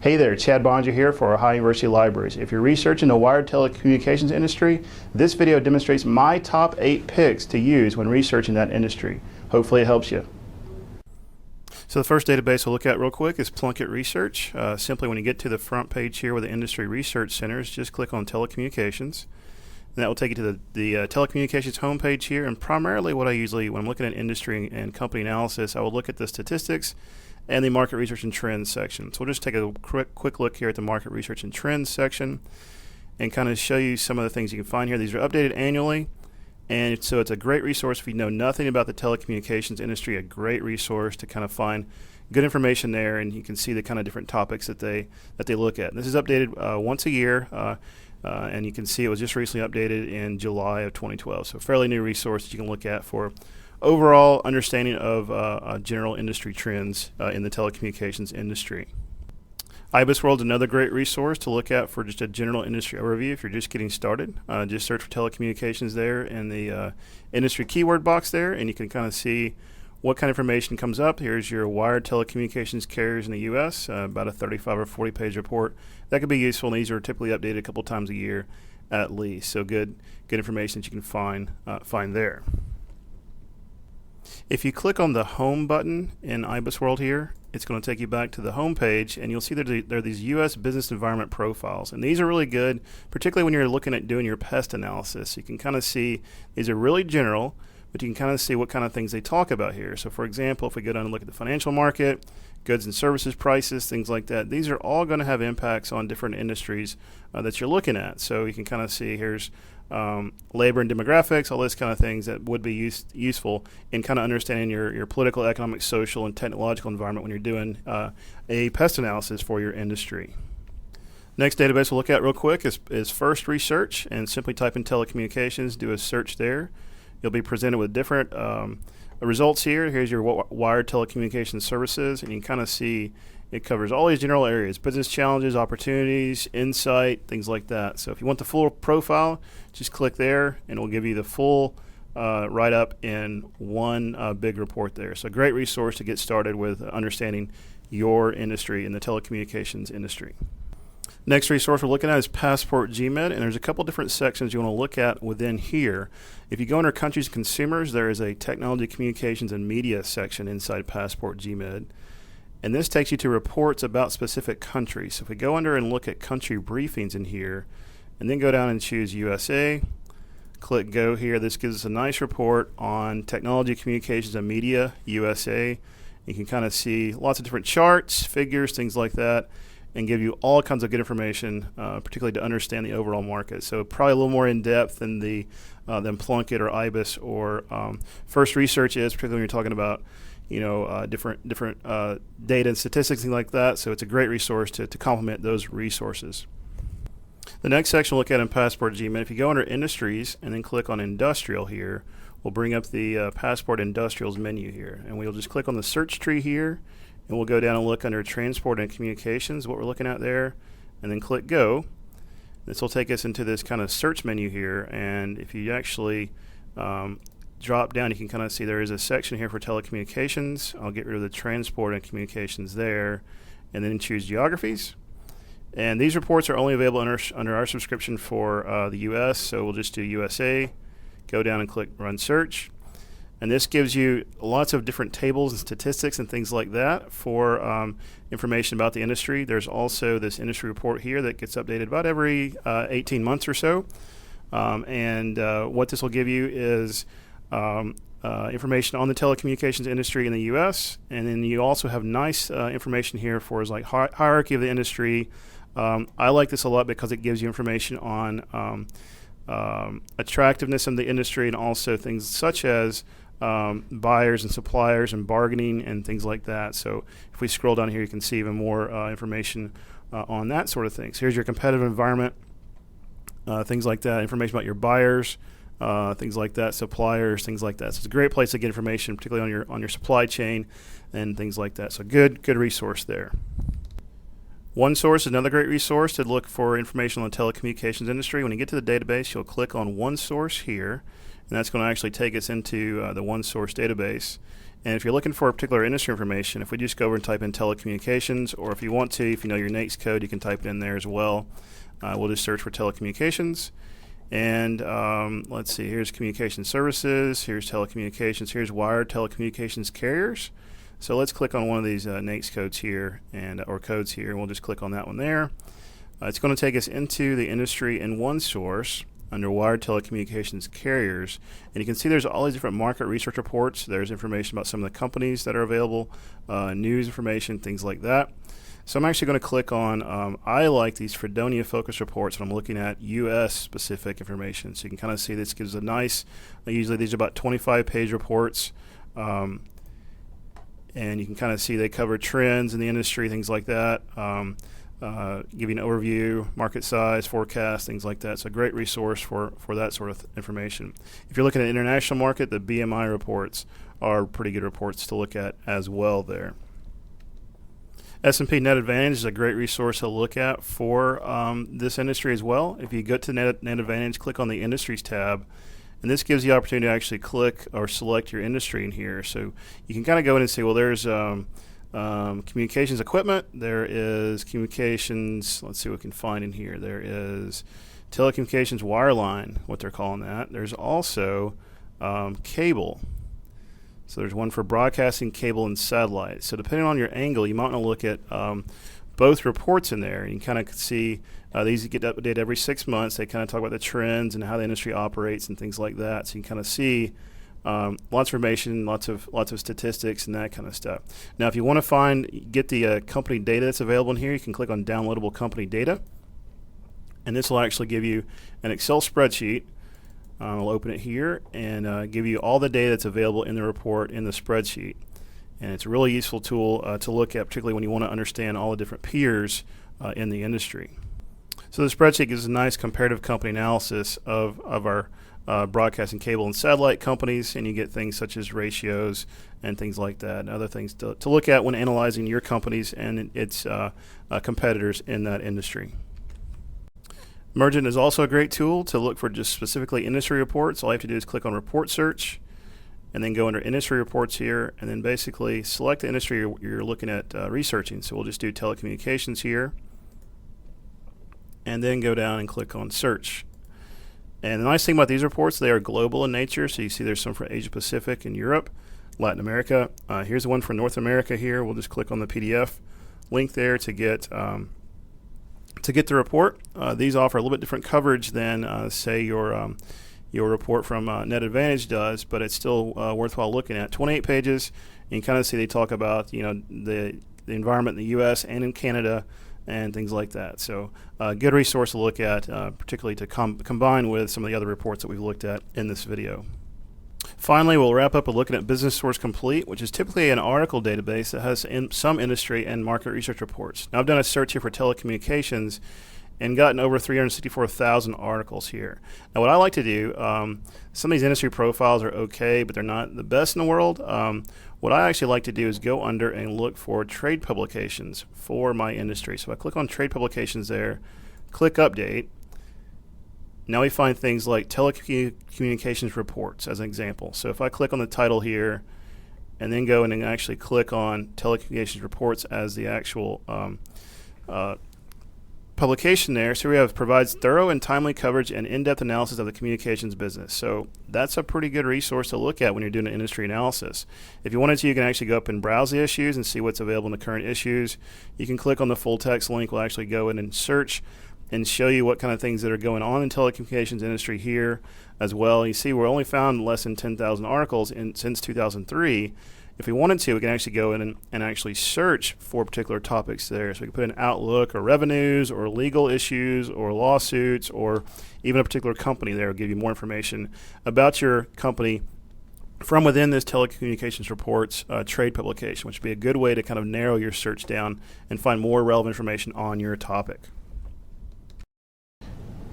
Hey there, Chad Bonja here for Ohio University Libraries. If you're researching the wired telecommunications industry, this video demonstrates my top 8 picks to use when researching that industry. Hopefully it helps you. So the first database we'll look at real quick is Plunkett Research. Simply when you get to the front page here with the Industry Research Centers, just click on Telecommunications. And that will take you to the telecommunications homepage here. And primarily what I usually, when I'm looking at industry and company analysis, I will look at the statistics and the market research and trends section. So we'll just take a quick look here at the market research and trends section and kind of show you some of the things you can find here. These are updated annually, and so it's a great resource if you know nothing about the telecommunications industry, a great resource to kind of find good information there, and you can see the kind of different topics that they look at. And this is updated once a year, and you can see it was just recently updated in July of 2012. So a fairly new resource that you can look at for overall understanding of general industry trends in the telecommunications industry. IBIS World is another great resource to look at for just a general industry overview if you're just getting started. Just search for telecommunications there in the industry keyword box there, and you can kind of see what kind of information comes up. Here's your wired telecommunications carriers in the U.S., about a 35 or 40 page report. That could be useful, and these are typically updated a couple times a year at least. So good information that you can find there. If you click on the Home button in IBIS World here, it's going to take you back to the home page, and you'll see there are these U.S. business environment profiles. And these are really good, particularly when you're looking at doing your pest analysis. You can kind of see these are really general, but you can kind of see what kind of things they talk about here. So for example, if we go down and look at the financial market, goods and services prices, things like that, these are all going to have impacts on different industries that you're looking at. So you can kind of see here's labor and demographics, all those kind of things that would be useful in kind of understanding your political, economic, social, and technological environment when you're doing a pest analysis for your industry. Next database we'll look at real quick is First Research, and simply type in telecommunications, do a search there. You'll be presented with different results here. Here's your wired telecommunications services, and you can kind of see it covers all these general areas: business challenges, opportunities, insight, things like that. So if you want the full profile, just click there, and it will give you the full write-up in one big report there. So a great resource to get started with understanding your industry in the telecommunications industry. Next resource we're looking at is Passport GMED, and there's a couple different sections you want to look at within here. If you go under Countries and Consumers, there is a Technology, Communications, and Media section inside Passport GMED. And this takes you to reports about specific countries. So if we go under and look at country briefings in here, and then go down and choose USA, click Go here, this gives us a nice report on Technology, Communications, and Media, USA. You can kind of see lots of different charts, figures, things like that, and give you all kinds of good information, particularly to understand the overall market. So probably a little more in depth than than Plunkett or IBIS or First Research is, particularly when you're talking about different data and statistics, things like that. So it's a great resource to complement those resources. The next section we'll look at in Passport GMED, if you go under Industries and then click on Industrial here, we'll bring up the Passport Industrials menu here, and we'll just click on the search tree here, and we'll go down and look under Transport and Communications, what we're looking at there, and then click Go. This will take us into this kind of search menu here, and if you actually drop down, you can kind of see there is a section here for telecommunications. I'll get rid of the transport and communications there, and then choose geographies. And these reports are only available under our subscription for the US, so we'll just do USA, go down and click Run Search. And this gives you lots of different tables and statistics and things like that for information about the industry. There's also this industry report here that gets updated about every 18 months or so. And what this will give you is information on the telecommunications industry in the U.S. And then you also have nice information here for like hierarchy of the industry. I like this a lot because it gives you information on attractiveness of the industry, and also things such as buyers and suppliers and bargaining and things like that. So if we scroll down here, you can see even more information on that sort of thing. So here's your competitive environment, things like that, information about your buyers, things like that, suppliers, things like that. So it's a great place to get information, particularly on your supply chain and things like that. So good resource there. OneSource is another great resource to look for information on the telecommunications industry. When you get to the database, you'll click on OneSource here, and that's going to actually take us into the OneSource database. And if you're looking for a particular industry information, if we just go over and type in telecommunications, or if you want to, if you know your NAICS code, you can type it in there as well. We'll just search for telecommunications. And let's see, here's communication services, here's telecommunications, here's wired telecommunications carriers. So let's click on one of these NAICS codes here, or codes here, and we'll just click on that one there. It's going to take us into the industry in one source under wired telecommunications carriers. And you can see there's all these different market research reports. There's information about some of the companies that are available, news information, things like that. So I'm actually going to click on, I like these Fredonia focus reports when I'm looking at U.S. specific information. So you can kind of see this gives a nice, usually these are about 25-page reports. And you can kind of see they cover trends in the industry, things like that. Give you an overview, market size, forecast, things like that. It's a great resource for that sort of information. If you're looking at international market, the BMI reports are pretty good reports to look at as well there. S&P Net Advantage is a great resource to look at for this industry as well. If you go to Net Advantage, click on the Industries tab, and this gives you the opportunity to actually click or select your industry in here. So you can kind of go in and say, well, there's communications equipment, there is communications, let's see what we can find in here. There is telecommunications wireline, what they're calling that. There's also cable. So there's one for broadcasting, cable, and satellite. So depending on your angle, you might want to look at both reports in there. You can kind of see these get updated every 6 months. They kind of talk about the trends and how the industry operates and things like that. So you can kind of see lots of information, lots of statistics and that kind of stuff. Now, if you want to get the company data that's available in here, you can click on Downloadable Company Data, and this will actually give you an Excel spreadsheet. I'll open it here and give you all the data that's available in the report in the spreadsheet. And it's a really useful tool to look at, particularly when you want to understand all the different peers in the industry. So the spreadsheet gives a nice comparative company analysis of our broadcasting, cable, and satellite companies, and you get things such as ratios and things like that, and other things to look at when analyzing your companies and its competitors in that industry. Mergent is also a great tool to look for just specifically industry reports. All you have to do is click on Report Search and then go under Industry Reports here, and then basically select the industry you're looking at researching. So we'll just do telecommunications here, and then go down and click on Search. And the nice thing about these reports, they are global in nature. So you see there's some for Asia Pacific and Europe, Latin America. Here's the one for North America here. We'll just click on the PDF link there to get the report. These offer a little bit different coverage than say your report from Net Advantage does, but it's still worthwhile looking at. 28 pages, and you kind of see they talk about the environment in the U.S. and in Canada and things like that. So good resource to look at, particularly to combine with some of the other reports that we've looked at in this video. Finally, we'll wrap up with looking at Business Source Complete, which is typically an article database that has some industry and market research reports. Now, I've done a search here for telecommunications and gotten over 364,000 articles here. Now, what I like to do, some of these industry profiles are okay, but they're not the best in the world. What I actually like to do is go under and look for trade publications for my industry. So I click on trade publications there, click update. Now we find things like telecommunications reports as an example. So if I click on the title here and then go in and actually click on telecommunications reports as the actual publication there, so we have provides thorough and timely coverage and in-depth analysis of the communications business. So that's a pretty good resource to look at when you're doing an industry analysis. If you wanted to, you can actually go up and browse the issues and see what's available in the current issues. You can click on the full text link. We'll actually go in and search and show you what kind of things that are going on in telecommunications industry here as well. You see we're only found less than 10,000 articles since 2003. If we wanted to, we can actually go in and actually search for particular topics there. So we can put in outlook or revenues or legal issues or lawsuits or even a particular company there. Will give you more information about your company from within this telecommunications reports trade publication, which would be a good way to kind of narrow your search down and find more relevant information on your topic.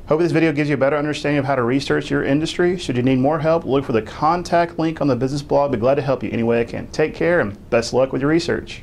Hope this video gives you a better understanding of how to research your industry. Should you need more help, look for the contact link on the business blog. I'd be glad to help you any way I can. Take care and best luck with your research.